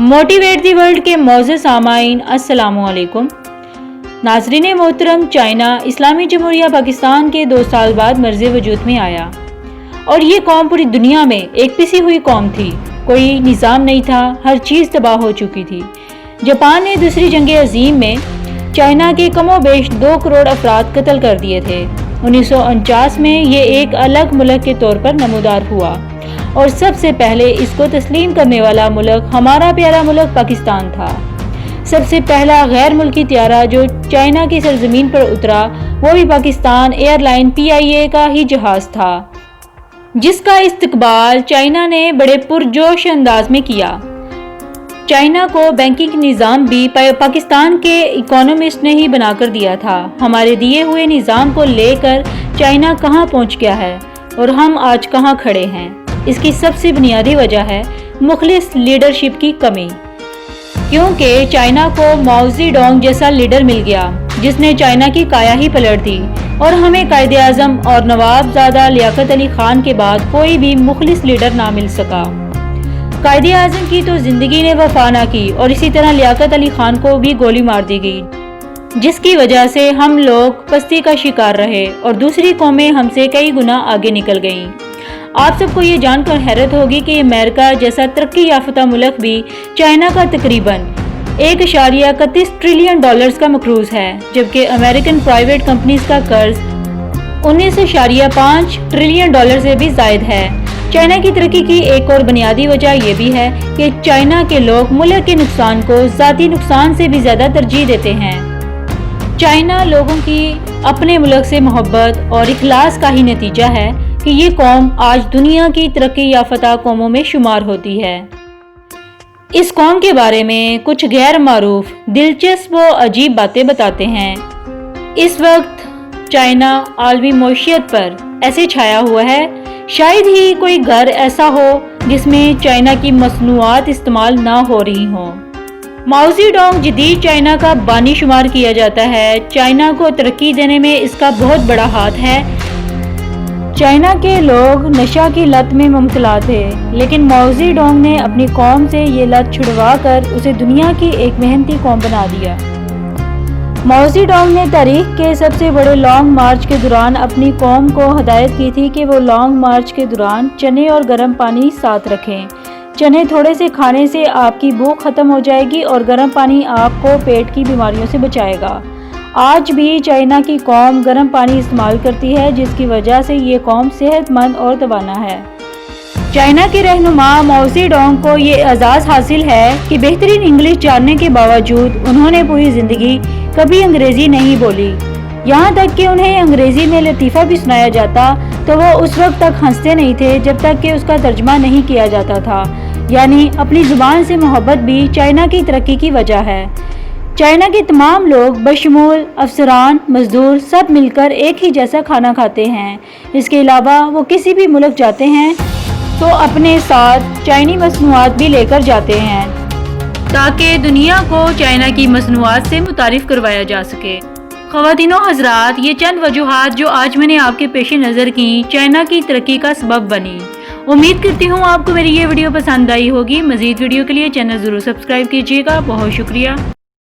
Motivate the world के मौजूद सामाईन अस्सलामु अलैकुम। नाज़रीन मोहतरम, चाइना इस्लामी जमहूरिया पाकिस्तान के 2 साल बाद मर्ज़ वजूद में आया और ये कौम पूरी दुनिया में एक पिसी हुई कौम थी। कोई निज़ाम नहीं था, हर चीज़ तबाह हो चुकी थी। जापान ने दूसरी जंग अज़ीम में चाइना के कमोबेश 2 करोड़ अफराद कत्ल कर दिए थे। 1949 में ये एक अलग मुल्क के तौर पर नमूदार हुआ और सबसे पहले इसको तस्लीम करने वाला मुल्क हमारा प्यारा मुल्क पाकिस्तान था। सबसे पहला गैर मुल्की त्यारा जो चाइना की सरजमीन पर उतरा वो भी पाकिस्तान एयरलाइन PIA का ही जहाज़ था, जिसका इस्तकबाल चाइना ने बड़े पुरजोश अंदाज में किया। चाइना को बैंकिंग निज़ाम भी पाकिस्तान के इकोनॉमिस्ट ने ही बनाकर दिया था। हमारे दिए हुए निज़ाम को लेकर चाइना कहाँ पहुँच गया है और हम आज कहाँ खड़े हैं। इसकी सबसे बुनियादी वजह है मुखलिस लीडरशिप की कमी, क्योंकि चाइना को माओ ज़ेडोंग जैसा लीडर मिल गया जिसने चाइना की काया ही पलट दी और हमें कायदे आज़म और नवाबजादा लियाकत अली खान के बाद कोई भी मुखलिस लीडर ना मिल सका। कायदे आज़म की तो जिंदगी ने वफा ना की और इसी तरह लियाकत अली खान को भी गोली मार दी गई, जिसकी वजह से हम लोग पस्ती का शिकार रहे और दूसरी कौमें हमसे कई गुना आगे निकल गईं। आप सबको ये जानकर हैरत होगी कि अमेरिका जैसा तरक्की याफ्ता मुल्क भी चाइना का तकरीबन 1.31 ट्रिलियन डॉलर्स का मकरूज है, जबकि अमेरिकन प्राइवेट कंपनीज का कर्ज 19.5 ट्रिलियन डॉलर से भी ज़ायद है। चाइना की तरक्की की एक और बुनियादी वजह यह भी है कि चाइना के लोग मुल्क के नुकसान को ज़ाती नुकसान से भी ज़्यादा तरजीह देते हैं। चाइना लोगों की अपने मुल्क से मोहब्बत और इखलास का ही नतीजा है कि ये कौम आज दुनिया की तरक्की याफ्ता कौमों में शुमार होती है। इस कौम के बारे में कुछ गैर मारूफ, दिलचस्प व अजीब बातें बताते हैं। इस वक्त चाइना आलमी मईशत पर ऐसे छाया हुआ है, शायद ही कोई घर ऐसा हो जिसमें चाइना की मसनूआत इस्तेमाल ना हो रही हों। माओ ज़ेडोंग जदीद चाइना का बानी शुमार किया जाता है। चाइना को तरक्की देने में इसका बहुत बड़ा हाथ है। चाइना के लोग नशा की लत में मुब्तला थे, लेकिन माओ ज़ेडोंग ने अपनी कौम से ये लत छुड़वा कर उसे दुनिया की एक मेहनती कौम बना दिया। माओ ज़ेडोंग ने तारीख के सबसे बड़े लॉन्ग मार्च के दौरान अपनी कौम को हदायत की थी कि वो लॉन्ग मार्च के दौरान चने और गर्म पानी साथ रखें। चने थोड़े से खाने से आपकी भूख खत्म हो जाएगी और गर्म पानी आपको पेट की बीमारियों से बचाएगा। आज भी चाइना की कौम गर्म पानी इस्तेमाल करती है, जिसकी वजह से ये कौम सेहतमंद और तवाना है। चाइना के रहनुमा माओ ज़ेडोंग को ये एजाज़ हासिल है कि बेहतरीन इंग्लिश जानने के बावजूद उन्होंने पूरी ज़िंदगी कभी अंग्रेज़ी नहीं बोली। यहाँ तक कि उन्हें अंग्रेज़ी में लतीफ़ा भी सुनाया जाता तो वो उस वक्त तक हंसते नहीं थे जब तक कि उसका तर्जमा नहीं किया जाता था। यानी अपनी ज़ुबान से मोहब्बत भी चाइना की तरक्की की वजह है। चाइना के तमाम लोग बशमूल अफसरान, मजदूर सब मिलकर एक ही जैसा खाना खाते हैं। इसके अलावा वो किसी भी मुल्क जाते हैं तो अपने साथ चाइनी मसनूआत भी लेकर जाते हैं ताकि दुनिया को चाइना की मसनूआत से मुतारिफ करवाया जा सके। ख़वातीनो हज़रात, ये चंद वजूहात जो आज मैंने आपके पेश नज़र की चाइना की तरक्की का सबब बनी। उम्मीद करती हूँ आपको मेरी ये वीडियो पसंद आई होगी। मज़ीद वीडियो के लिए चैनल ज़रूर सब्सक्राइब कीजिएगा। बहुत शुक्रिया।